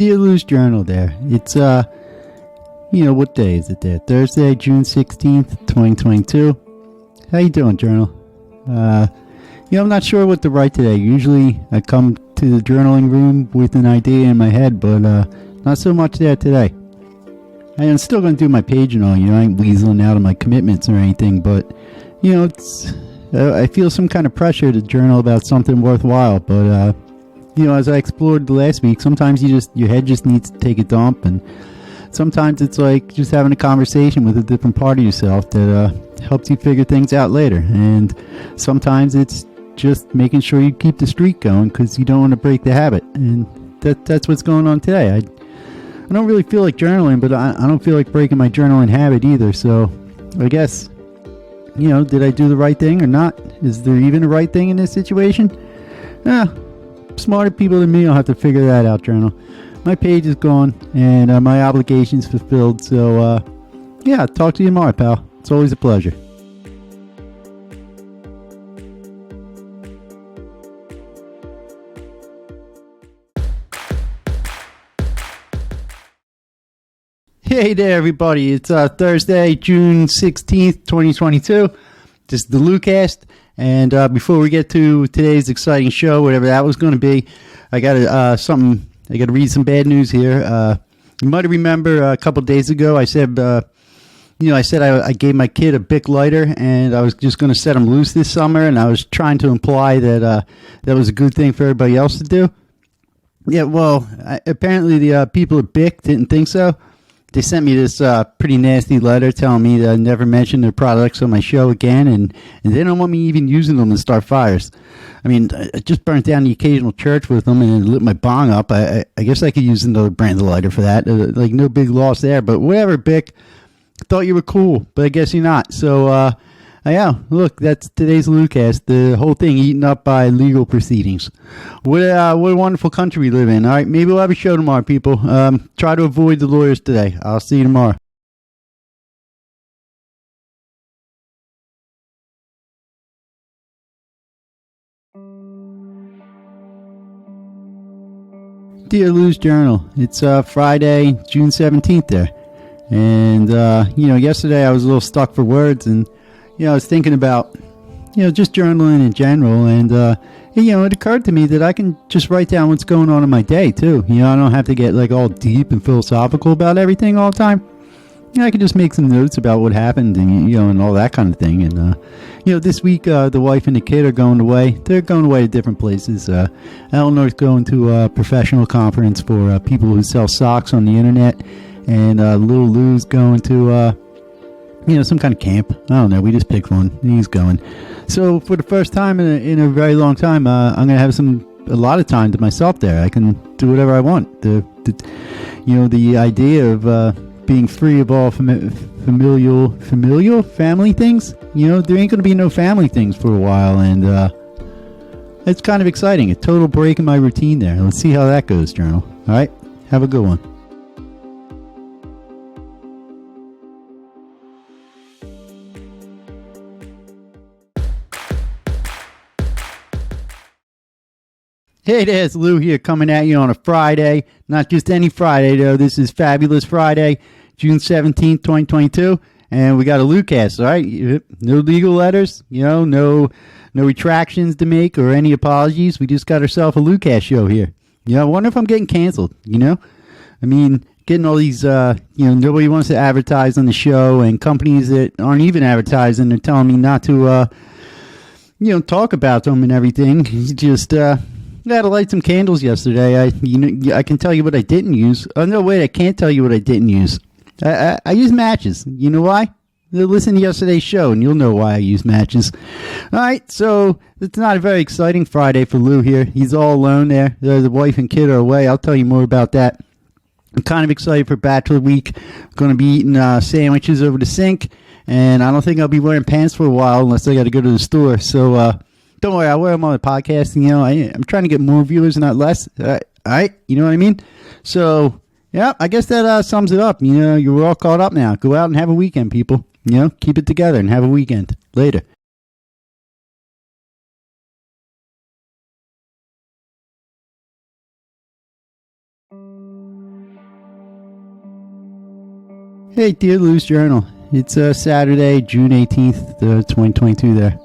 Dear Lou's Journal there. It's, what day is it there? Thursday, June 16th, 2022. How you doing, Journal? I'm not sure what to write today. Usually I come to the journaling room with an idea in my head, but not so much there today. I'm still going to do my page and all, I ain't weaseling out of my commitments or anything, but, it's, I feel some kind of pressure to journal about something worthwhile, but, as I explored last week, sometimes your head just needs to take a dump, and sometimes it's like just having a conversation with a different part of yourself that helps you figure things out later, and sometimes it's just making sure you keep the streak going because you don't want to break the habit, and that's what's going on today. I don't really feel like journaling, but I don't feel like breaking my journaling habit either, so I guess, did I do the right thing or not? Is there even a right thing in this situation? Smarter people than me will have to figure that out, Journal. My page is gone, and my obligation's fulfilled, so, talk to you tomorrow, pal. It's always a pleasure. Hey there, everybody. It's Thursday, June 16th, 2022. This is the LouCast, and before we get to today's exciting show, whatever that was going to be, I got to read some bad news here. You might remember a couple days ago, I said, I gave my kid a Bic lighter, and I was just going to set him loose this summer, and I was trying to imply that that was a good thing for everybody else to do. Yeah, well, apparently the people at Bic didn't think so. They sent me this pretty nasty letter telling me to never mention their products on my show again, and they don't want me even using them to start fires. I mean, I just burnt down the occasional church with them and lit my bong up. I guess I could use another brand of lighter for that. Like, no big loss there, but whatever, Bic. Thought you were cool, but I guess you're not. So, look, that's today's LouCast. The whole thing eaten up by legal proceedings. What a wonderful country we live in. All right, maybe we'll have a show tomorrow, people. Try to avoid the lawyers today. I'll see you tomorrow. Dear Lou's Journal. It's Friday, June 17th there. And, yesterday I was a little stuck for words, and, I was thinking about, just journaling in general, and, it occurred to me that I can just write down what's going on in my day, too. I don't have to get, all deep and philosophical about everything all the time. I can just make some notes about what happened, and, and all that kind of thing. And, this week, the wife and the kid are going away. They're going away to different places. Eleanor's going to a professional conference for people who sell socks on the internet. And little Lou's going to, some kind of camp. I don't know. We just picked one. He's going. So for the first time in a very long time, I'm going to have a lot of time to myself there. I can do whatever I want. The idea of being free of all familial family things. There ain't going to be no family things for a while, and it's kind of exciting. A total break in my routine there. Let's see how that goes, Journal. All right. Have a good one. Hey there, it's Lou here coming at you on a Friday. Not just any Friday, though. This is Fabulous Friday, June 17th, 2022. And we got a LouCast, all right? No legal letters, no retractions to make or any apologies. We just got ourselves a LouCast show here. I wonder if I'm getting canceled, I mean, getting all these, nobody wants to advertise on the show, and companies that aren't even advertising, they're telling me not to, talk about them and everything. Just, I had to light some candles yesterday. I can tell you what I didn't use. Oh, no, wait, I can't tell you what I didn't use. I use matches. You know why? Listen to yesterday's show, and you'll know why I use matches. All right, so it's not a very exciting Friday for Lou here. He's all alone there. The wife and kid are away. I'll tell you more about that. I'm kind of excited for Bachelor Week. I'm going to be eating sandwiches over the sink, and I don't think I'll be wearing pants for a while unless I got to go to the store. So, don't worry, I'll wear them on the podcast. I'm trying to get more viewers, not less. All right, you know what I mean? So, yeah, I guess that sums it up. You're all caught up now. Go out and have a weekend, people. Keep it together and have a weekend. Later. Hey, dear Lou's Journal. It's Saturday, June 18th, 2022 there.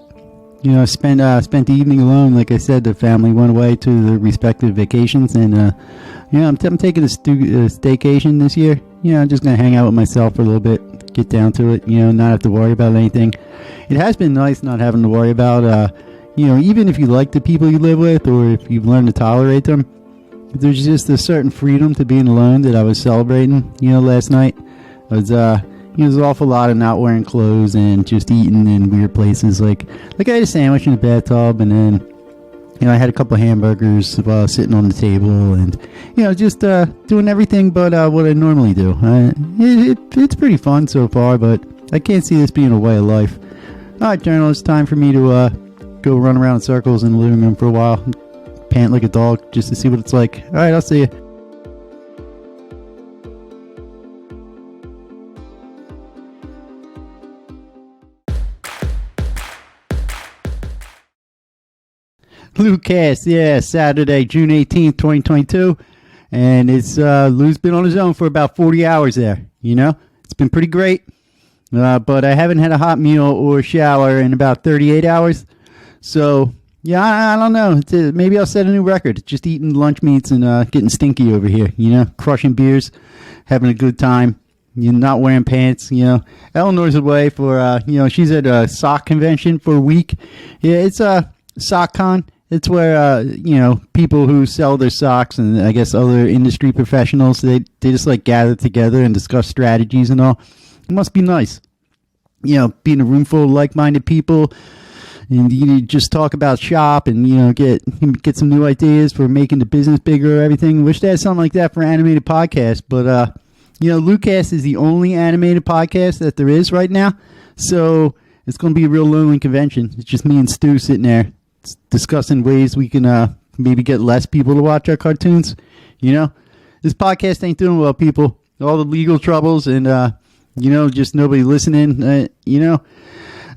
You know, I spent the evening alone. Like I said, the family went away to their respective vacations, and I'm taking a staycation this year. I'm just gonna hang out with myself for a little bit, get down to it. Not have to worry about anything. It has been nice not having to worry about, even if you like the people you live with, or if you've learned to tolerate them. There's just a certain freedom to being alone that I was celebrating. Last night. There's an awful lot of not wearing clothes and just eating in weird places. Like I had a sandwich in the bathtub, and then I had a couple of hamburgers while sitting on the table, and just doing everything but what I normally do. It's pretty fun so far, but I can't see this being a way of life. All right, Journal, it's time for me to go run around in circles in the living room for a while, pant like a dog just to see what it's like. All right, I'll see you. LouCast, yeah, Saturday, June 18th, 2022, and it's Lou's been on his own for about 40 hours there. It's been pretty great, but I haven't had a hot meal or shower in about 38 hours, so yeah, I don't know. Maybe I'll set a new record. Just eating lunch meats and getting stinky over here. Crushing beers, having a good time. Not wearing pants. Eleanor's away for she's at a sock convention for a week. Yeah, it's a sock con. It's where people who sell their socks and I guess other industry professionals, they just like gather together and discuss strategies and all. It must be nice. Being a room full of like-minded people, and you just talk about shop and get some new ideas for making the business bigger or everything. Wish they had something like that for animated podcasts, but LouCast is the only animated podcast that there is right now, so it's going to be a real lonely convention. It's just me and Stu sitting there discussing ways we can maybe get less people to watch our cartoons. This podcast ain't doing well, people. All the legal troubles and just nobody listening. All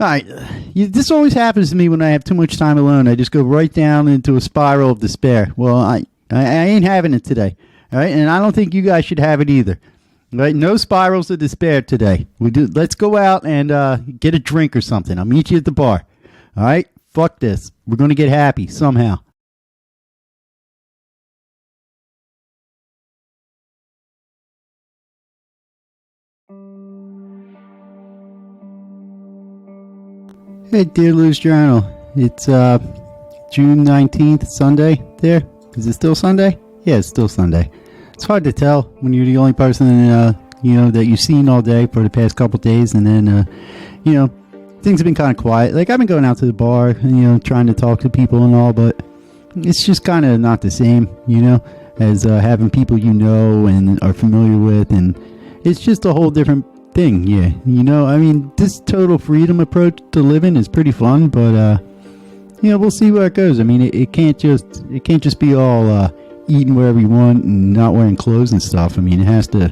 right, this always happens to me when I have too much time alone. I just go right down into a spiral of despair. Well, I ain't having it today. All right, and I don't think you guys should have it either. All right, no spirals of despair today. Let's go out and get a drink or something. I'll meet you at the bar. All right. Fuck this. We're going to get happy somehow. Hey, dear Lou's Journal. It's June 19th, Sunday there. Is it still Sunday? Yeah, it's still Sunday. It's hard to tell when you're the only person that you've seen all day for the past couple days, and then, things have been kind of quiet. Like, I've been going out to the bar, trying to talk to people and all, but it's just kind of not the same, as having people and are familiar with, and it's just a whole different thing, yeah. This total freedom approach to living is pretty fun, but, we'll see where it goes. I mean, it can't just be all eating wherever you want and not wearing clothes and stuff. I mean, it has to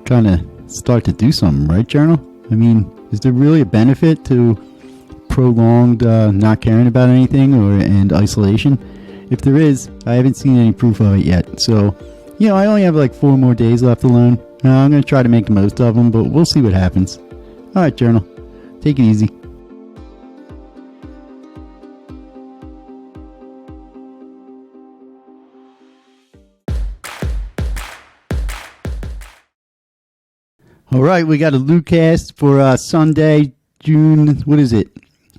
kind of start to do something, right, Journal? I mean, is there really a benefit to prolonged not caring about anything and isolation? If there is, I haven't seen any proof of it yet. So, I only have like 4 more days left alone. I'm going to try to make the most of them, but we'll see what happens. All right, Journal. Take it easy. All right, we got a LouCast for Sunday, June, what is it?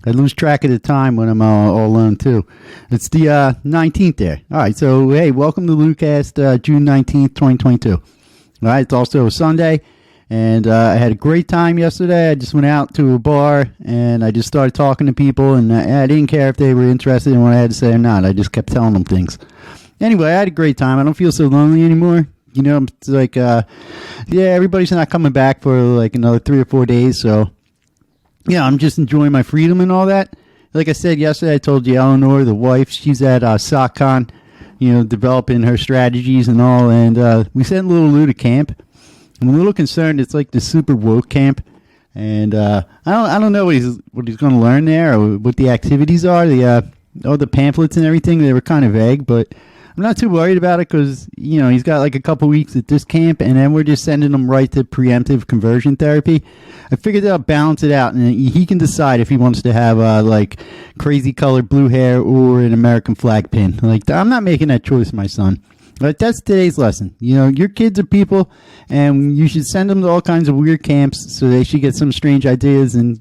I lose track of the time when I'm all alone, too. It's the 19th there. All right, so, hey, welcome to LouCast, June 19th, 2022. All right, it's also a Sunday, and I had a great time yesterday. I just went out to a bar, and I just started talking to people, and I didn't care if they were interested in what I had to say or not. I just kept telling them things. Anyway, I had a great time. I don't feel so lonely anymore. It's like, everybody's not coming back for like another 3 or 4 days. So, I'm just enjoying my freedom and all that. Like I said yesterday, I told you Eleanor, the wife, she's at SockCon, developing her strategies and all. And we sent little Lou to camp. I'm a little concerned. It's like the super woke camp. And I don't know what he's going to learn there or what the activities are. The pamphlets and everything, they were kind of vague, but I'm not too worried about it because, he's got like a couple weeks at this camp, and then we're just sending him right to preemptive conversion therapy. I figured I'll balance it out, and he can decide if he wants to have like crazy colored blue hair or an American flag pin. Like, I'm not making that choice, my son. But that's today's lesson. Your kids are people, and you should send them to all kinds of weird camps so they should get some strange ideas and,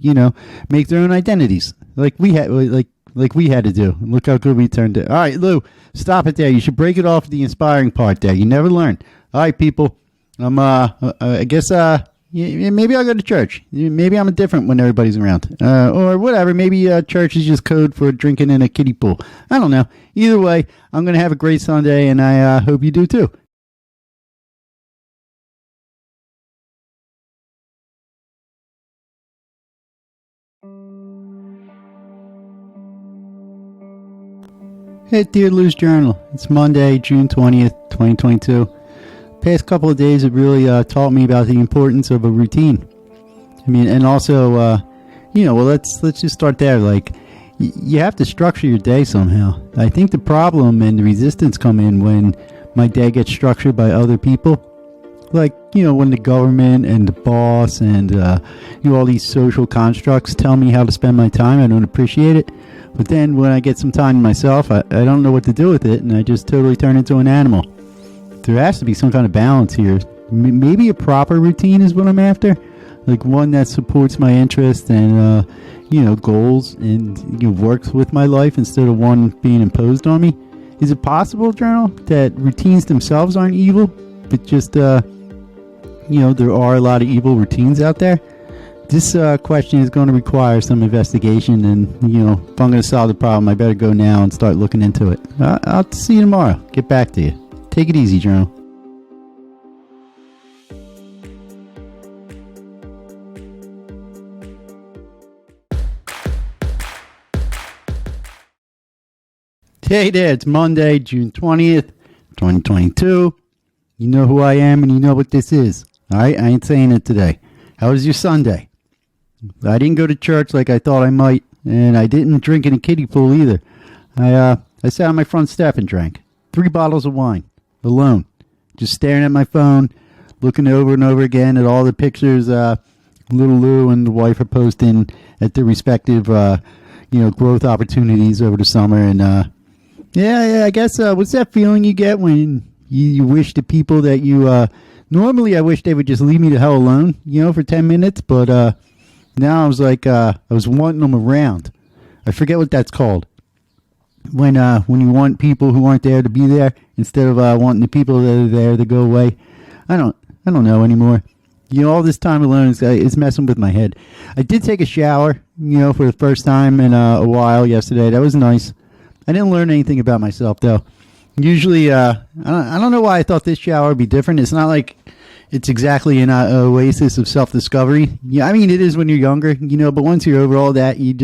make their own identities. Like we had to do. Look how good we turned it. All right, Lou, stop it there. You should break it off the inspiring part there. You never learn. All right, people. I guess, maybe I'll go to church. Maybe I'm different when everybody's around. Or whatever. Maybe church is just code for drinking in a kiddie pool. I don't know. Either way, I'm going to have a great Sunday, and I hope you do too. Hey, dear Lou's Journal. It's Monday, June 20th, 2022. Past couple of days have really taught me about the importance of a routine. And also, let's just start there. Like, you have to structure your day somehow. I think the problem and the resistance come in when my day gets structured by other people. Like, when the government and the boss and, all these social constructs tell me how to spend my time, I don't appreciate it. But then when I get some time to myself, I don't know what to do with it, and I just totally turn into an animal. There has to be some kind of balance here. Maybe a proper routine is what I'm after. Like one that supports my interests and, goals and works with my life instead of one being imposed on me. Is it possible, Journal, that routines themselves aren't evil, but just, there are a lot of evil routines out there? This question is going to require some investigation, and, if I'm going to solve the problem, I better go now and start looking into it. I'll see you tomorrow. Get back to you. Take it easy, Journal. Hey there, it's Monday, June 20th, 2022. You know who I am and you know what this is. Alright, I ain't saying it today. How was your Sunday? I didn't go to church like I thought I might, and I didn't drink in a kiddie pool either. I sat on my front step and drank 3 bottles of wine, alone, just staring at my phone, looking over and over again at all the pictures little Lou and the wife are posting at their respective, growth opportunities over the summer. And, I guess, what's that feeling you get when you wish the people that you, normally I wish they would just leave me the hell alone, for 10 minutes, but, now I was like, I was wanting them around. I forget what that's called. When you want people who aren't there to be there instead of wanting the people that are there to go away. I don't know anymore. All this time alone is messing with my head. I did take a shower, for the first time in a while yesterday. That was nice. I didn't learn anything about myself though. Usually, I don't know why I thought this shower would be different. It's not like it's exactly an oasis of self-discovery. Yeah, I mean, it is when you're younger, but once you're over all that, you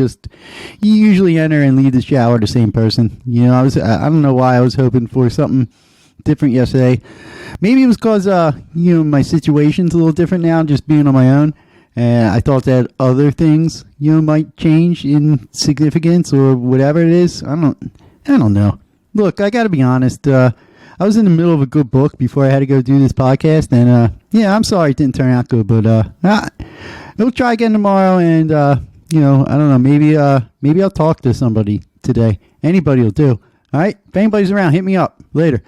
usually enter and leave the shower the same person. I don't know why I was hoping for something different yesterday. Maybe it was because, my situation's a little different now, just being on my own. And I thought that other things, might change in significance or whatever it is. I don't know. Look, I got to be honest. I was in the middle of a good book before I had to go do this podcast, and I'm sorry it didn't turn out good, but we'll try again tomorrow, and I don't know, maybe I'll talk to somebody today. Anybody will do. All right, if anybody's around, hit me up later.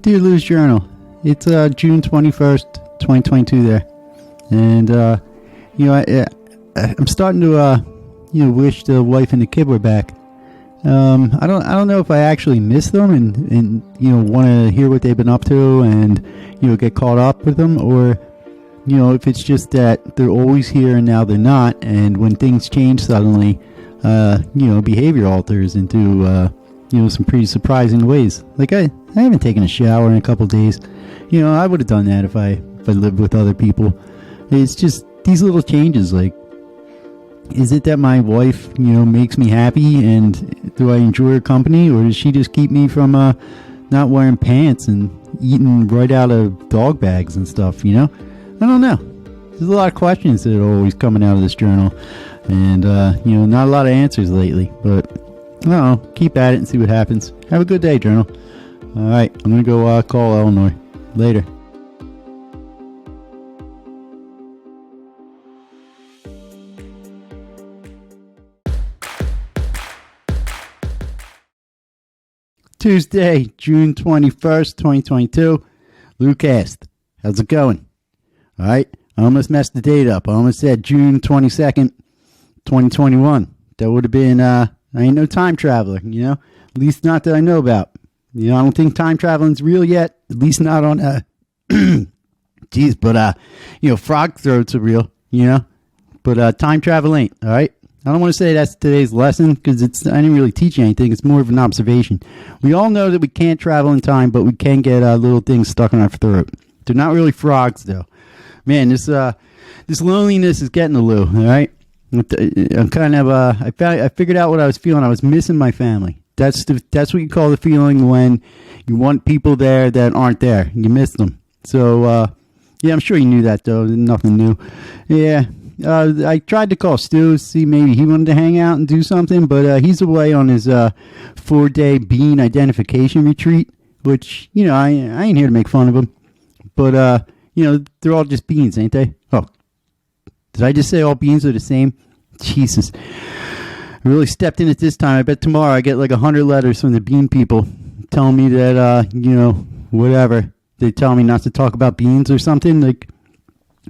Dear Lou's Journal, it's June 21st, 2022 there. And, I'm starting to, wish the wife and the kid were back. I don't know if I actually miss them and want to hear what they've been up to and, get caught up with them, or, if it's just that they're always here and now they're not. And when things change suddenly, behavior alters into, some pretty surprising ways. Like I haven't taken a shower in a couple days. I would have done that if I lived with other people. It's just these little changes. Like, is it that my wife, makes me happy, and do I enjoy her company, or does she just keep me from not wearing pants and eating right out of dog bags and stuff? I don't know. There's a lot of questions that are always coming out of this journal, and not a lot of answers lately. But I don't know. Keep at it and see what happens. Have a good day, journal. All right, I'm gonna go call Eleanor later. Tuesday, June 21st, 2022. LouCast. How's it going? All right. I almost messed the date up. I almost said June 22nd, 2021. That would have been, I ain't no time traveler, At least not that I know about. I don't think time traveling's real yet. At least not on, frog throats are real, But time travel ain't, all right? I don't want to say that's today's lesson because I didn't really teach you anything. It's more of an observation. We all know that we can't travel in time, but we can get little things stuck in our throat. They're not really frogs, though. Man, this loneliness is getting to Lou. All right, I'm kind of I figured out what I was feeling. I was missing my family. That's what you call the feeling when you want people there that aren't there. You miss them. So I'm sure you knew that though. Nothing new. Yeah. I tried to call Stu, see maybe he wanted to hang out and do something, but he's away on his 4-day bean identification retreat, which, I ain't here to make fun of him. But, they're all just beans, ain't they? Oh, did I just say all beans are the same? Jesus. I really stepped in it this time. I bet tomorrow I get like 100 letters from the bean people telling me that, whatever. They tell me not to talk about beans or something, like...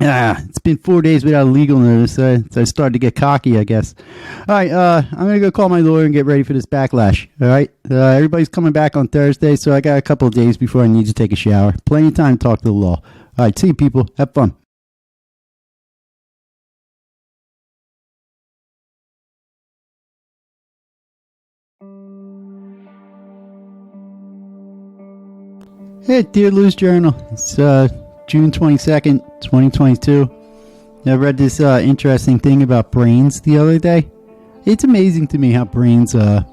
it's been 4 days without a legal notice, so I started to get cocky, I guess. All right, I'm going to go call my lawyer and get ready for this backlash, all right? Everybody's coming back on Thursday, so I got a couple of days before I need to take a shower. Plenty of time to talk to the law. All right, see you, people. Have fun. Hey, Dear Lou's Journal. It's June 22nd, 2022. I read this interesting thing about brains the other day. It's amazing to me how brains, it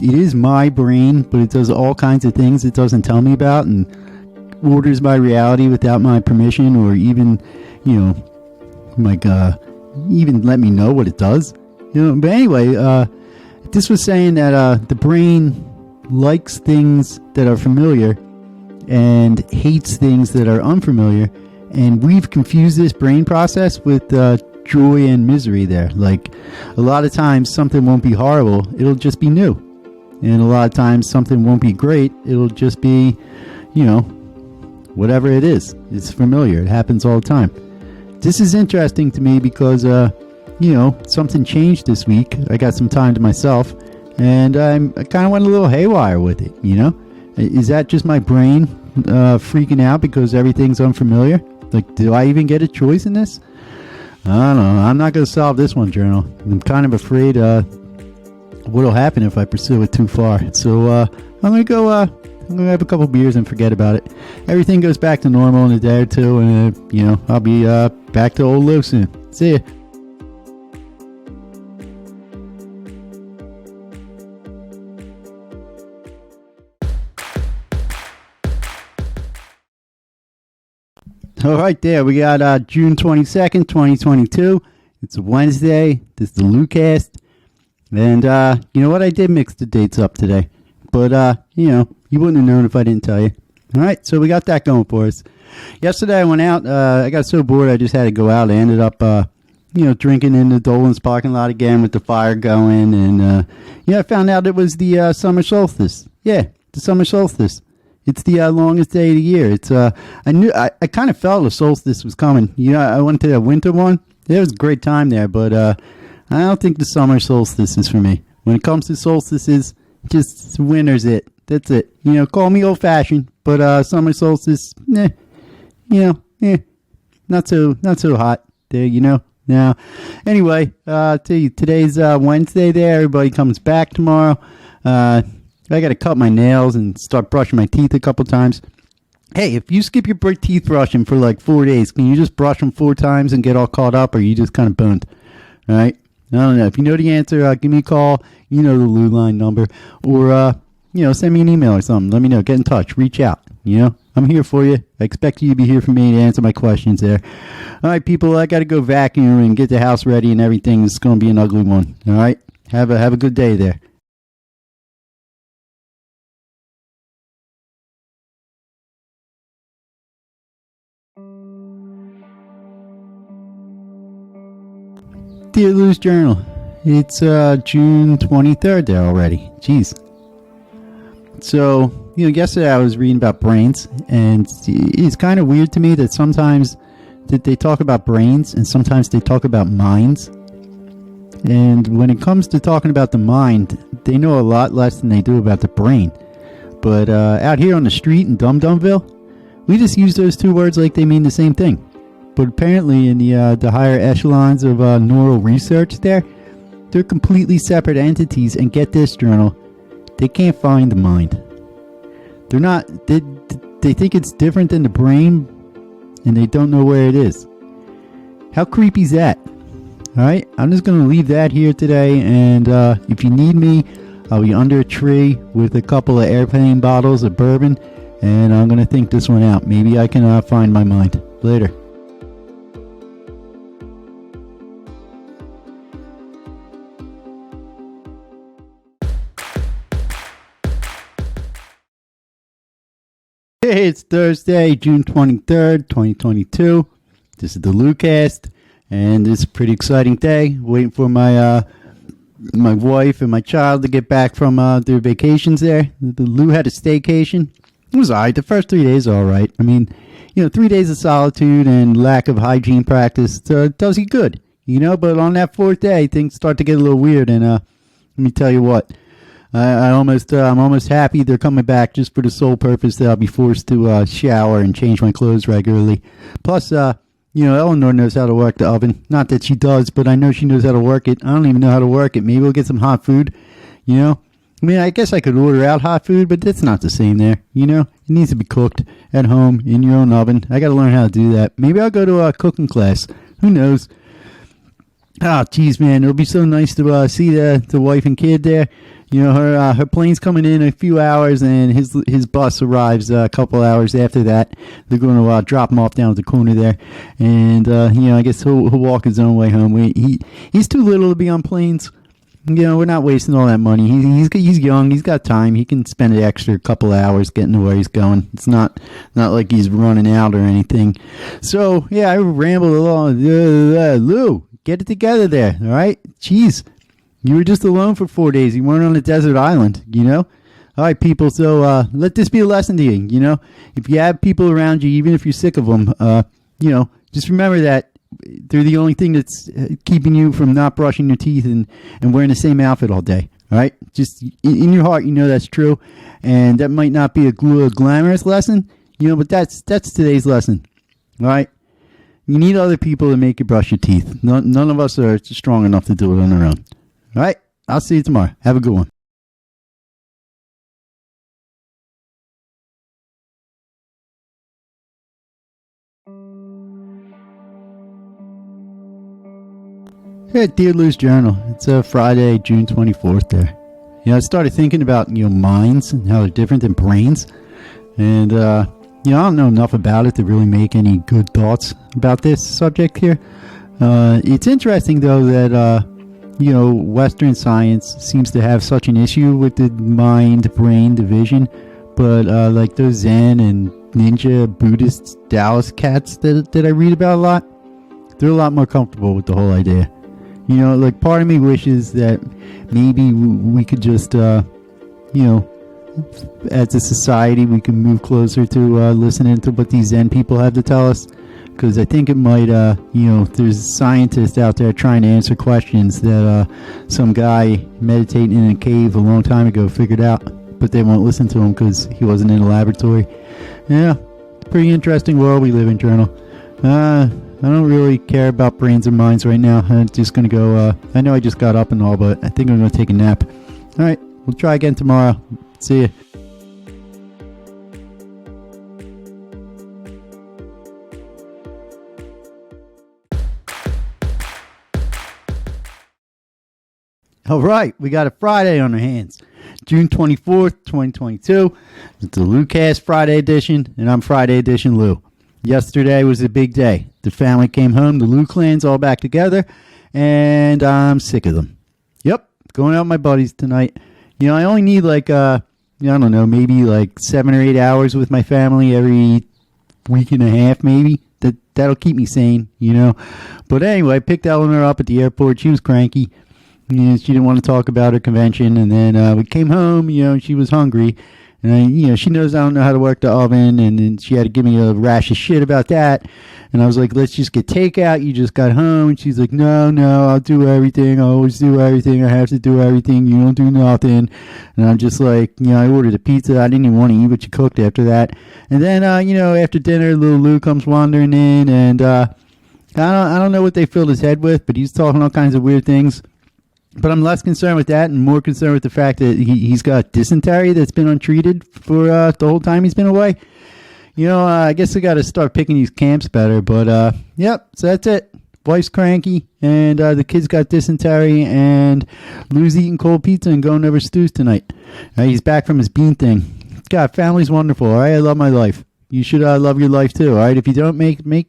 is my brain, but it does all kinds of things it doesn't tell me about and orders my reality without my permission or even, even let me know what it does. But anyway, this was saying that the brain likes things that are familiar and hates things that are unfamiliar, and we've confused this brain process with joy and misery there. Like, a lot of times something won't be horrible, it'll just be new, and a lot of times something won't be great, it'll just be, whatever it is. It's familiar. It happens all the time. This is interesting to me because something changed this week. I got some time to myself, and I kind of went a little haywire with it. Is that just my brain freaking out because everything's unfamiliar? Like, do I even get a choice in this? I don't know. I'm not going to solve this one, Journal. I'm kind of afraid what'll happen if I pursue it too far. So I'm going to go I'm going to have a couple beers and forget about it. Everything goes back to normal in a day or two, and I'll be back to old Lou soon. See ya. All right, there. We got June 22nd, 2022. It's a Wednesday. This is the LouCast. And you know what? I did mix the dates up today. But, you wouldn't have known if I didn't tell you. All right, so we got that going for us. Yesterday I went out. I got so bored I just had to go out. I ended up, drinking in the Dolan's parking lot again with the fire going. And, I found out it was the summer solstice. Yeah, the summer solstice. It's the longest day of the year. It's I kind of felt the solstice was coming. I went to the winter one. It was a great time there, but I don't think the summer solstice is for me. When it comes to solstices, just winter's it. That's it. Call me old-fashioned, but summer solstice, not so hot there. Now, anyway, today's Wednesday. There, everybody comes back tomorrow. I got to cut my nails and start brushing my teeth a couple times. Hey, if you skip your teeth brushing for like 4 days, can you just brush them 4 times and get all caught up, or are you just kind of boned? All right? I don't know. If you know the answer, give me a call. You know the Lou line number. Or, send me an email or something. Let me know. Get in touch. Reach out. I'm here for you. I expect you to be here for me to answer my questions there. All right, people, I got to go vacuum and get the house ready and everything. It's going to be an ugly one. All right, have a good day there. Dear Lou's Journal, it's June 23rd there already. Jeez. So, yesterday I was reading about brains, and it's kind of weird to me that sometimes that they talk about brains and sometimes they talk about minds. And when it comes to talking about the mind, they know a lot less than they do about the brain. But out here on the street in Dum-Dumville, we just use those two words like they mean the same thing. But apparently in the higher echelons of neural research there, they're completely separate entities. And get this, Journal, they can't find the mind. They're not, they think it's different than the brain, and they don't know where it is. How creepy is that? Alright, I'm just going to leave that here today, and if you need me, I'll be under a tree with a couple of airplane bottles of bourbon, and I'm going to think this one out. Maybe I can find my mind. Later. Hey, it's Thursday, June 23rd, 2022. This is the LouCast, and it's a pretty exciting day. Waiting for my wife and my child to get back from their vacations there. Lou had a staycation. It was alright. The first 3 days are alright. I mean, 3 days of solitude and lack of hygiene practice does you good, But on that fourth day, things start to get a little weird, and let me tell you what. I'm almost happy they're coming back just for the sole purpose that I'll be forced to shower and change my clothes regularly. Plus, Eleanor knows how to work the oven. Not that she does, but I know she knows how to work it. I don't even know how to work it. Maybe we'll get some hot food, I mean, I guess I could order out hot food, but that's not the same there, It needs to be cooked at home in your own oven. I got to learn how to do that. Maybe I'll go to a cooking class. Who knows? Oh, geez, man, it'll be so nice to see the wife and kid there. Her plane's coming in a few hours, and his bus arrives a couple hours after that. They're going to drop him off down at the corner there, and I guess he'll walk his own way home. He's too little to be on planes. We're not wasting all that money. He's young. He's got time. He can spend an extra couple hours getting to where he's going. It's not like he's running out or anything. So yeah, I rambled along. Lou, get it together there. All right, jeez. You were just alone for 4 days. You weren't on a desert island, All right, people, so let this be a lesson to you, If you have people around you, even if you're sick of them, just remember that they're the only thing that's keeping you from not brushing your teeth and wearing the same outfit all day, all right? Just in your heart, that's true, and that might not be a glamorous lesson, but that's today's lesson, all right? You need other people to make you brush your teeth. None of us are strong enough to do it on our own. All right, I'll see you tomorrow. Have a good one. Hey, dear Lou's Journal. It's Friday, June 24th there. I started thinking about, minds and how they're different than brains. And, I don't know enough about it to really make any good thoughts about this subject here. It's interesting, though, that... Western science seems to have such an issue with the mind-brain division, but like those Zen and ninja Buddhist Taoist cats that I read about a lot, they're a lot more comfortable with the whole idea. Like part of me wishes that maybe we could just, as a society, we can move closer to listening to what these Zen people have to tell us. Because I think it might, there's scientists out there trying to answer questions that some guy meditating in a cave a long time ago figured out, but they won't listen to him because he wasn't in a laboratory. Yeah, pretty interesting world we live in, Journal. I don't really care about brains or minds right now. I'm just going to go, I know I just got up and all, but I think I'm going to take a nap. All right, we'll try again tomorrow. See ya. All right, we got a Friday on our hands. June 24th, 2022. It's the LouCast Friday edition, and I'm Friday edition Lou. Yesterday was a big day. The family came home, the Lou clan's all back together, and I'm sick of them. Yep, going out with my buddies tonight. You know, I only need I don't know, maybe 7 or 8 hours with my family every week and a half, maybe. That'll keep me sane, you know. But anyway, I picked Eleanor up at the airport. She was cranky. You know, she didn't want to talk about her convention. And then we came home, you know, and she was hungry. And, she knows I don't know how to work the oven. And then she had to give me a rash of shit about that. And I was like, let's just get takeout. You just got home. And she's like, no, I'll do everything. I always do everything. I have to do everything. You don't do nothing. And I'm just like, I ordered a pizza. I didn't even want to eat what she cooked after that. And then, after dinner, little Lou comes wandering in. And I don't know what they filled his head with, but he's talking all kinds of weird things. But I'm less concerned with that and more concerned with the fact that he's got dysentery that's been untreated for the whole time he's been away. I guess I got to start picking these camps better. But, yep, so that's it. Wife's cranky, and the kids got dysentery, and Lou's eating cold pizza and going over stews tonight. He's back from his bean thing. God, family's wonderful, all right? I love my life. You should love your life, too, all right? If you don't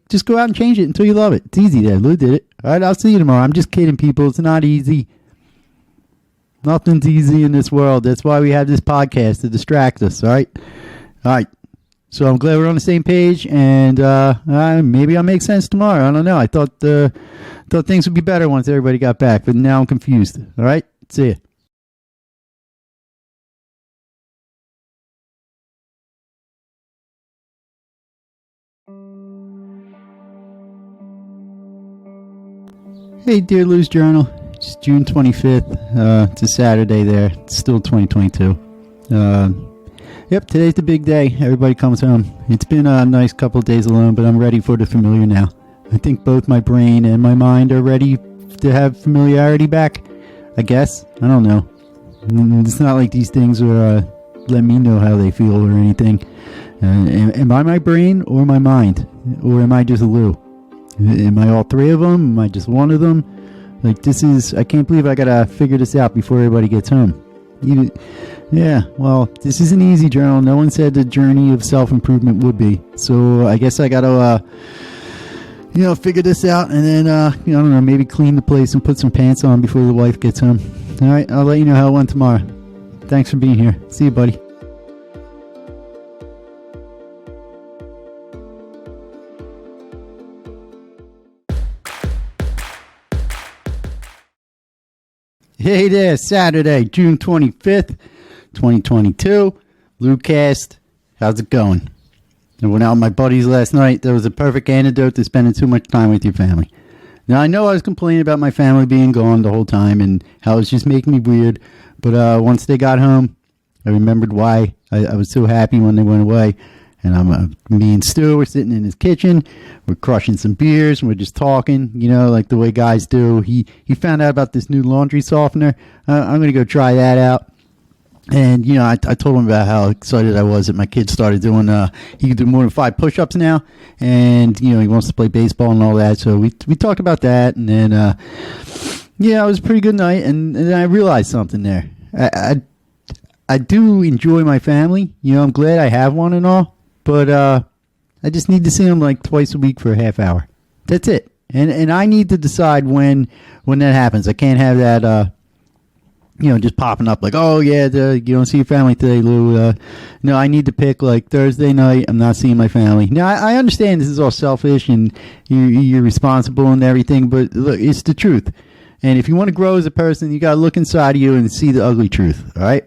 just go out and change it until you love it. It's easy there. Lou did it. All right, I'll see you tomorrow. I'm just kidding, people. It's not easy. Nothing's easy in this world. That's why we have this podcast, to distract us, all right? All right. So I'm glad we're on the same page, and maybe I'll make sense tomorrow. I don't know. I thought things would be better once everybody got back, but now I'm confused. All right? See ya. Hey, dear Lou's Journal. It's June 25th. It's a Saturday there. It's still 2022. Yep, today's the big day. Everybody comes home. It's been a nice couple of days alone, but I'm ready for the familiar now. I think both my brain and my mind are ready to have familiarity back. I guess. I don't know. It's not like these things are let me know how they feel or anything. Am I my brain or my mind? Or am I just a Lou? Am I all three of them? Am I just one of them? I can't believe I gotta figure this out before everybody gets home. Yeah, well, this is an easy journal. No one said the journey of self-improvement would be. So I guess I gotta, figure this out and then, I don't know, maybe clean the place and put some pants on before the wife gets home. All right, I'll let you know how it went tomorrow. Thanks for being here. See you, buddy. Hey there, Saturday, June 25th, 2022. LouCast, how's it going? I went out with my buddies last night. That was a perfect antidote to spending too much time with your family. Now, I know I was complaining about my family being gone the whole time and how it was just making me weird. But once they got home, I remembered why I was so happy when they went away. And me and Stu were sitting in his kitchen. We're crushing some beers, and we're just talking, like the way guys do. He found out about this new laundry softener. I'm going to go try that out. And, I told him about how excited I was that my kid started doing, he can do more than 5 push-ups now. And, he wants to play baseball and all that. So we talked about that. And then, it was a pretty good night. And then I realized something there. I do enjoy my family. I'm glad I have one and all. But I just need to see them twice a week for a half hour. That's it. And I need to decide when that happens. I can't have that, just popping up oh, yeah, you don't see your family today, Lou. No, I need to pick Thursday night. I'm not seeing my family. Now, I understand this is all selfish and you're responsible and everything, but look, it's the truth. And if you want to grow as a person, you got to look inside of you and see the ugly truth. All right?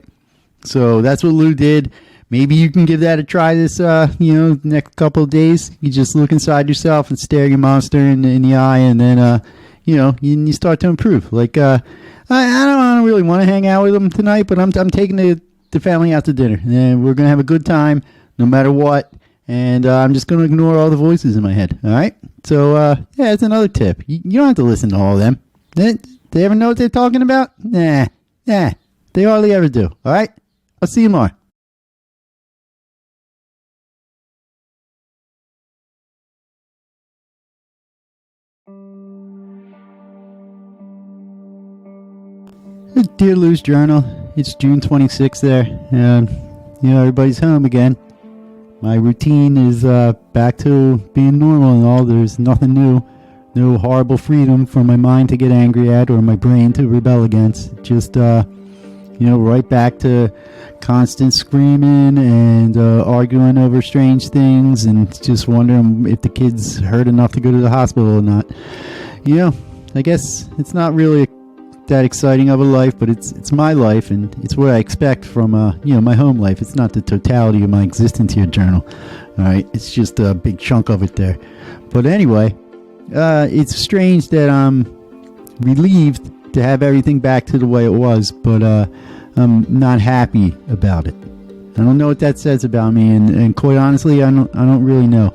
So that's what Lou did. Maybe you can give that a try this, next couple of days. You just look inside yourself and stare your monster in the eye, and then, you start to improve. I don't really want to hang out with them tonight, but I'm taking the family out to dinner, and we're gonna have a good time no matter what. And I'm just gonna ignore all the voices in my head. All right. So it's another tip. You don't have to listen to all of them. They ever know what they're talking about? Nah. They hardly ever do. All right. I'll see you tomorrow. Dear Lou's Journal, It's June 26th there, and everybody's home again. My routine is back to being normal and all. There's nothing new. No horrible freedom for my mind to get angry at or my brain to rebel against. Just, right back to constant screaming and arguing over strange things and just wondering if the kid's hurt enough to go to the hospital or not. I guess it's not really that exciting of a life, but it's my life, and it's what I expect from my home life. It's not the totality of my existence here, journal. All right, it's just a big chunk of it there. But anyway, it's strange that I'm relieved to have everything back to the way it was, but I'm not happy about it. I don't know what that says about me, and quite honestly, I don't really know,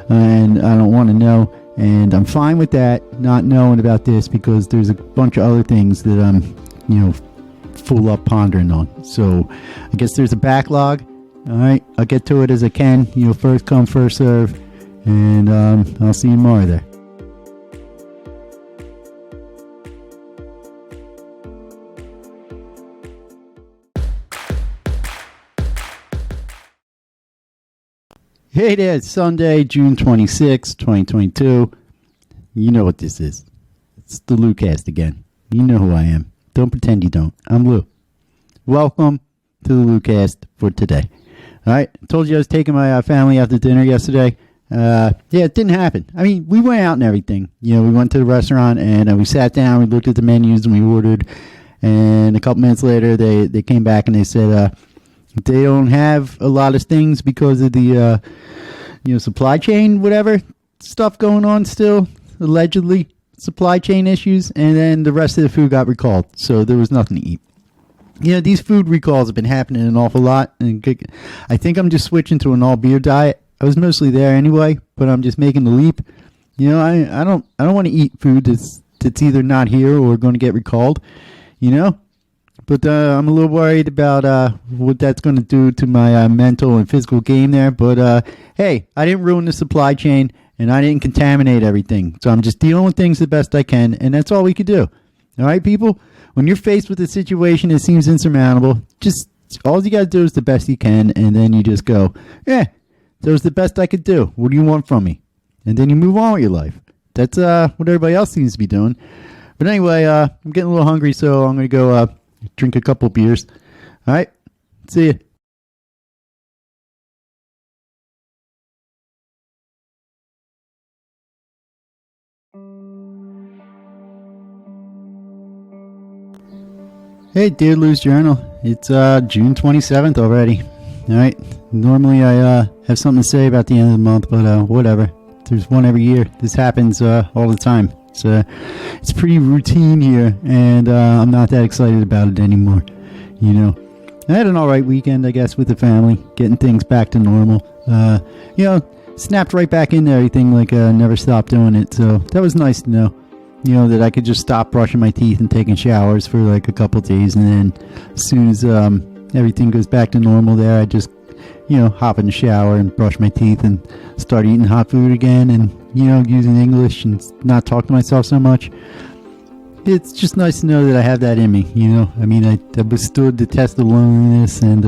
and I don't want to know. And I'm fine with that, not knowing about this, because there's a bunch of other things that I'm, full up pondering on. So I guess there's a backlog. All right, I'll get to it as I can. First come, first serve. And I'll see you tomorrow there. Hey there, it's Sunday, June 26, 2022. You know what this is. It's the LouCast again. You know who I am. Don't pretend you don't. I'm Lou. Welcome to the LouCast for today. Alright, I told you I was taking my family out to dinner yesterday. It didn't happen. I mean, we went out and everything. We went to the restaurant and we sat down, we looked at the menus and we ordered. And a couple minutes later, they came back and they said, they don't have a lot of things because of the supply chain, whatever stuff going on still, allegedly supply chain issues, and then the rest of the food got recalled, so there was nothing to eat. These food recalls have been happening an awful lot, and I think I'm just switching to an all beer diet. I was mostly there anyway, but I'm just making the leap. I don't want to eat food that's either not here or going to get recalled. But I'm a little worried about what that's going to do to my mental and physical game there. But hey, I didn't ruin the supply chain, and I didn't contaminate everything. So I'm just dealing with things the best I can, and that's all we could do. All right, people? When you're faced with a situation that seems insurmountable, just all you got to do is the best you can, and then you just go, that was the best I could do. What do you want from me? And then you move on with your life. That's what everybody else seems to be doing. But anyway, I'm getting a little hungry, so I'm going to go drink a couple beers. All right. See ya. Hey, dear Lou's Journal. It's June 27th already. All right. Normally I have something to say about the end of the month, but whatever. There's one every year. This happens all the time. It's pretty routine here, and I'm not that excited about it anymore. I had an alright weekend, I guess, with the family, getting things back to normal. Snapped right back into everything like never stopped doing it, so that was nice to know. That I could just stop brushing my teeth and taking showers for like a couple days, and then as soon as everything goes back to normal there, I just hop in the shower and brush my teeth and start eating hot food again, and using English and not talk to myself so much. It's just nice to know that I have that in me. I mean, I withstood the test of loneliness, and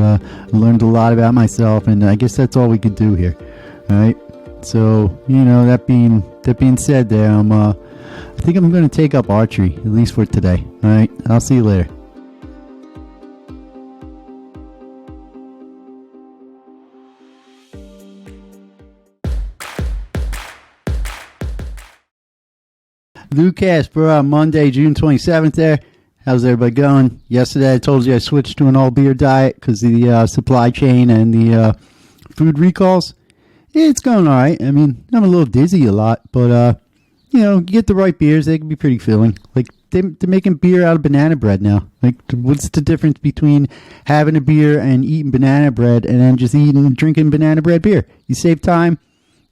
learned a lot about myself, and I guess that's all we could do here. All right. So that being said, there, I think I'm going to take up archery, at least for today. All right. I'll see you later. LouCast for Monday, June 27th there. How's everybody going? Yesterday I told you I switched to an all-beer diet because of the supply chain and the food recalls. It's going all right. I mean, I'm a little dizzy a lot, but, you get the right beers, they can be pretty filling. Like, they're making beer out of banana bread now. Like, what's the difference between having a beer and eating banana bread and then just eating and drinking banana bread beer? You save time,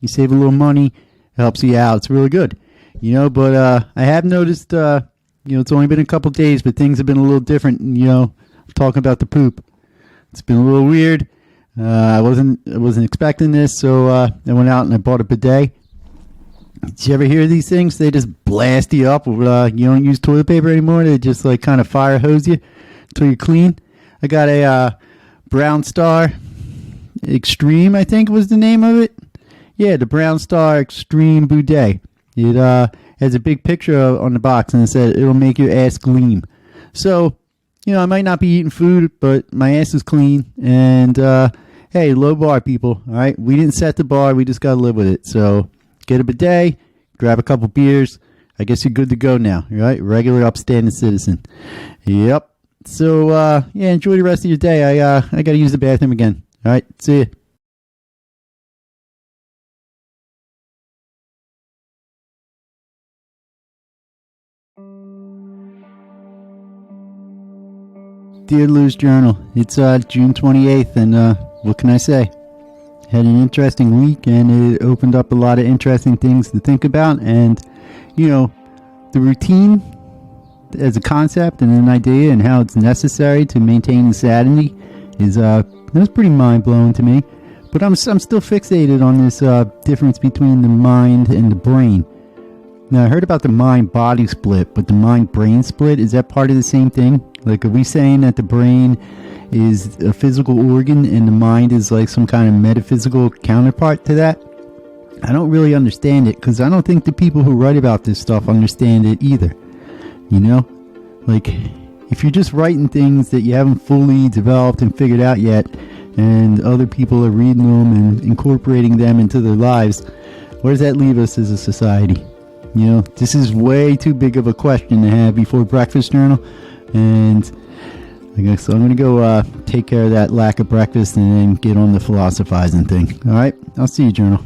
you save a little money, it helps you out. It's really good. But I have noticed, it's only been a couple days, but things have been a little different. I'm talking about the poop. It's been a little weird. I wasn't expecting this, so I went out and I bought a bidet. Did you ever hear these things? They just blast you up. You don't use toilet paper anymore. They just kind of fire hose you until you're clean. I got a Brown Star Extreme, I think was the name of it. Yeah, the Brown Star Extreme Bidet. It has a big picture on the box, and it said it'll make your ass gleam. So, I might not be eating food, but my ass is clean. And, hey, low bar, people. All right, we didn't set the bar. We just got to live with it. So, get a bidet, grab a couple beers. I guess you're good to go now, right? Regular upstanding citizen. Yep. So, yeah, enjoy the rest of your day. I got to use the bathroom again. All right, see ya. Dear Lou's Journal, it's June 28th, and what can I say? Had an interesting week, and it opened up a lot of interesting things to think about, and, the routine as a concept and an idea and how it's necessary to maintain insanity is, that's pretty mind-blowing to me. But I'm still fixated on this difference between the mind and the brain. Now, I heard about the mind-body split, but the mind-brain split, is that part of the same thing? Like, are we saying that the brain is a physical organ and the mind is like some kind of metaphysical counterpart to that? I don't really understand it, because I don't think the people who write about this stuff understand it either. Like, if you're just writing things that you haven't fully developed and figured out yet, and other people are reading them and incorporating them into their lives, where does that leave us as a society? This is way too big of a question to have before breakfast, Journal. And I guess I'm going to go take care of that lack of breakfast and then get on the philosophizing thing. All right? I'll see you, Journal.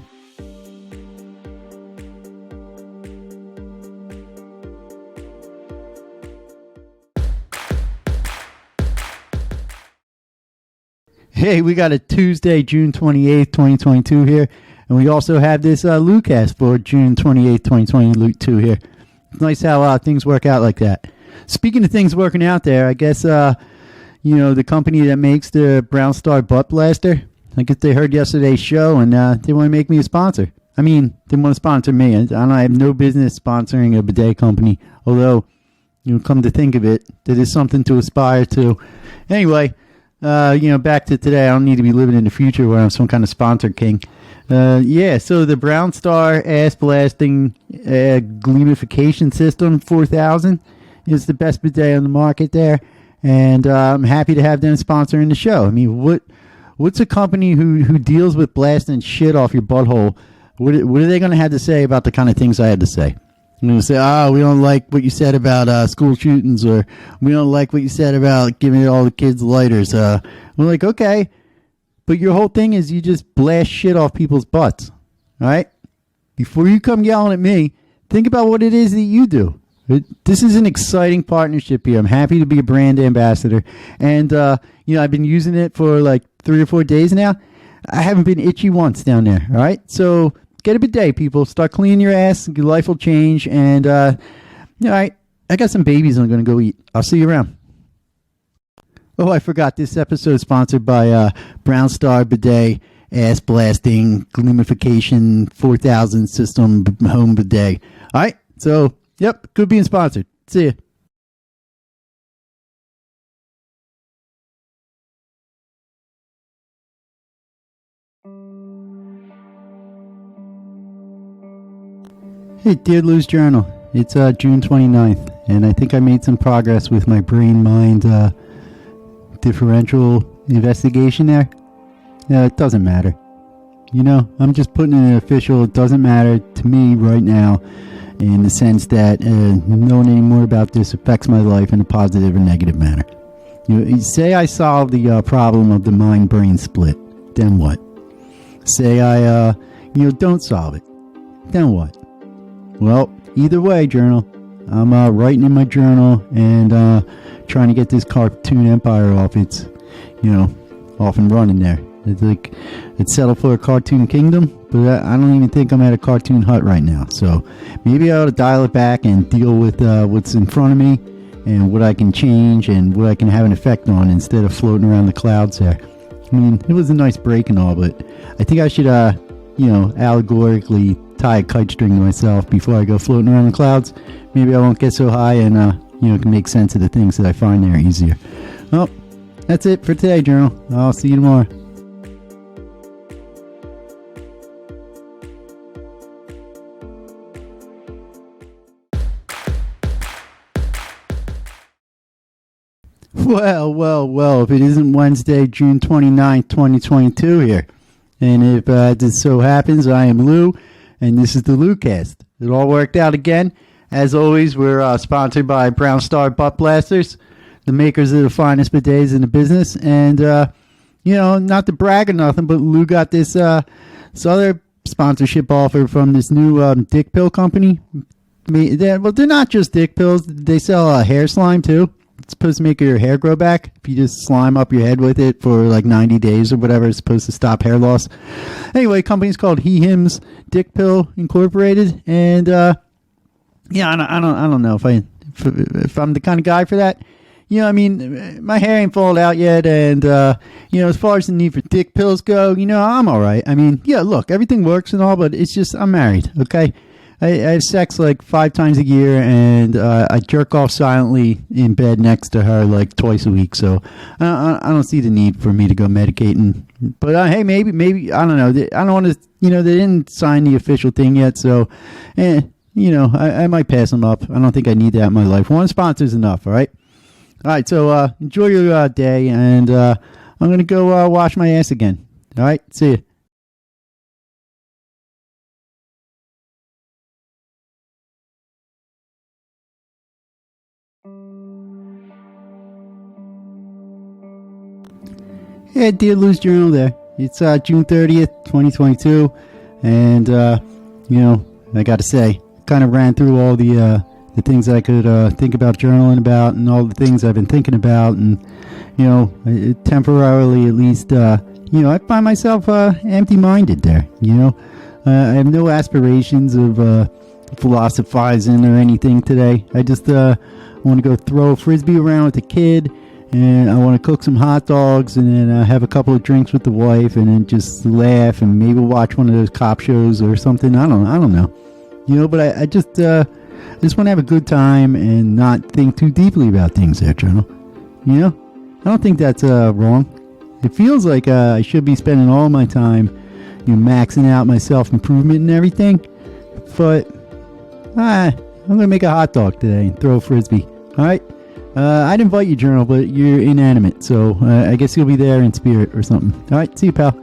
Hey, we got a Tuesday, June 28th, 2022 here. And we also have this LouCast for June 28th, 2022 here. It's nice how things work out like that. Speaking of things working out there, I guess, the company that makes the Brown Star Butt Blaster, I guess they heard yesterday's show and they want to make me a sponsor. I mean, they want to sponsor me. I have no business sponsoring a bidet company, although, come to think of it, that is something to aspire to. Anyway, back to today. I don't need to be living in the future where I'm some kind of sponsor king. So the Brown Star ass blasting gleamification system 4000 is the best bidet on the market there, and I'm happy to have them sponsoring the show. I mean, what's a company who deals with blasting shit off your butthole? What are they going to have to say about the kind of things I had to say? I'm going to say, we don't like what you said about school shootings, or we don't like what you said about giving all the kids lighters. We're like, okay. But your whole thing is you just blast shit off people's butts, all right? Before you come yelling at me, think about what it is that you do. This is an exciting partnership here. I'm happy to be a brand ambassador. And, I've been using it for like 3 or 4 days now. I haven't been itchy once down there, all right? So get a bidet, people. Start cleaning your ass. Your life will change. And, all right, I got some babies I'm going to go eat. I'll see you around. Oh, I forgot. This episode is sponsored by Brown Star Bidet Ass Blasting Gleamification 4000 System Home Bidet. All right. So, yep. Good being sponsored. See ya. Hey, Dear Lou's Journal. It's June 29th, and I think I made some progress with my brain-mind differential investigation there. Yeah, it doesn't matter. I'm just putting in an official, it doesn't matter to me right now, in the sense that knowing any more about this affects my life in a positive or negative manner. You say I solve the problem of the mind-brain split, then what? Say I, don't solve it, then what? Well, either way, Journal, I'm writing in my journal and trying to get this cartoon empire off its, off and running there. It's settled for a cartoon kingdom, but I don't even think I'm at a cartoon hut right now. So maybe I ought to dial it back and deal with what's in front of me and what I can change and what I can have an effect on instead of floating around the clouds there. I mean, it was a nice break and all, but I think I should, allegorically tie a kite string to myself before I go floating around the clouds. Maybe I won't get so high and, can make sense of the things that I find there easier. Well, That's it for today, Journal. I'll see you tomorrow. Well, if it isn't Wednesday, June 29th, 2022 here. And if this so happens, I am Lou, and this is the LouCast. It all worked out again. As always, we're sponsored by Brown Star Butt Blasters, the makers of the finest bidets in the business. And, not to brag or nothing, but Lou got this other sponsorship offer from this new dick pill company. They're not just dick pills. They sell hair slime, too. It's supposed to make your hair grow back. If you just slime up your head with it for like 90 days or whatever, it's supposed to stop hair loss. Anyway, company's called He/Him's Dick Pill Incorporated, and I don't know if I'm the kind of guy for that. My hair ain't fallen out yet, and as far as the need for dick pills go, I'm all right. Look, everything works and all, but it's just I'm married, okay? I have sex like 5 times a year, and I jerk off silently in bed next to her like twice a week. So I don't see the need for me to go medicating. But hey, maybe I don't know. I don't want to. They didn't sign the official thing yet, so I might pass them up. I don't think I need that in my life. One sponsor's enough. All right. So enjoy your day, and I'm gonna go wash my ass again. All right. See you. Yeah, dear Lou's Journal there. It's June 30th, 2022, and, I gotta say, kind of ran through all the things I could think about journaling about and all the things I've been thinking about, and, temporarily at least, I find myself empty-minded there, I have no aspirations of philosophizing or anything today. I just want to go throw a Frisbee around with the kid, and I want to cook some hot dogs, and then have a couple of drinks with the wife, and then just laugh, and maybe watch one of those cop shows or something. I don't know. But I just want to have a good time and not think too deeply about things there, Journal. I don't think that's wrong. It feels like I should be spending all my time, maxing out my self-improvement and everything. But I'm going to make a hot dog today and throw a Frisbee. All right? I'd invite you, Journal, but you're inanimate, so I guess you'll be there in spirit or something. All right, see you, pal.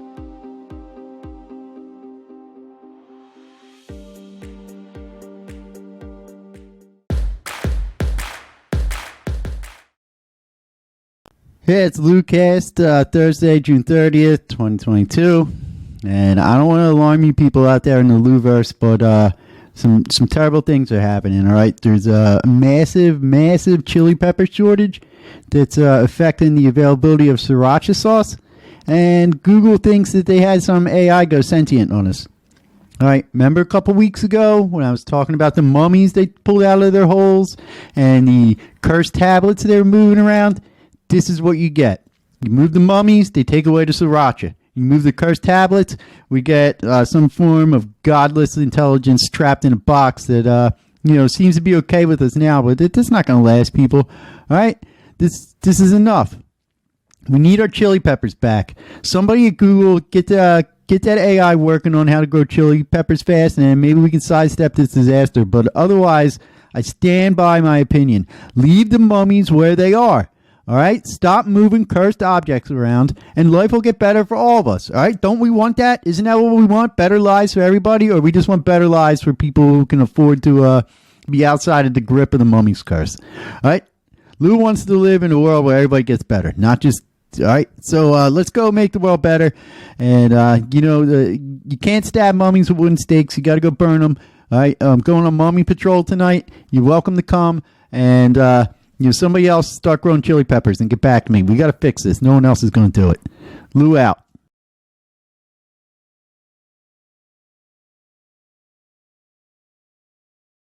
Hey, it's LouCast, Thursday, June 30th, 2022, and I don't want to alarm you people out there in the Louverse, but some terrible things are happening, all right? There's a massive chili pepper shortage that's affecting the availability of sriracha sauce, and Google thinks that they had some AI go sentient on us. All right, remember a couple weeks ago when I was talking about the mummies they pulled out of their holes and the cursed tablets they were moving around? This is what you get. You move the mummies, they take away the sriracha. You move the cursed tablets, we get some form of godless intelligence trapped in a box that, seems to be okay with us now, but it's not going to last, people. All right? This is enough. We need our chili peppers back. Somebody at Google, get that AI working on how to grow chili peppers fast, and then maybe we can sidestep this disaster. But otherwise, I stand by my opinion. Leave the mummies where they are. All right, stop moving cursed objects around, and life will get better for all of us. All right, don't we want that? Isn't that what we want? Better lives for everybody, or we just want better lives for people who can afford to be outside of the grip of the mummy's curse? All right, Lou wants to live in a world where everybody gets better, not just. All right, so let's go make the world better. And you can't stab mummies with wooden stakes. You got to go burn them. All right, I'm going on mummy patrol tonight. You're welcome to come, and somebody else start growing chili peppers and get back to me. We got to fix this. No one else is going to do it. Lou out.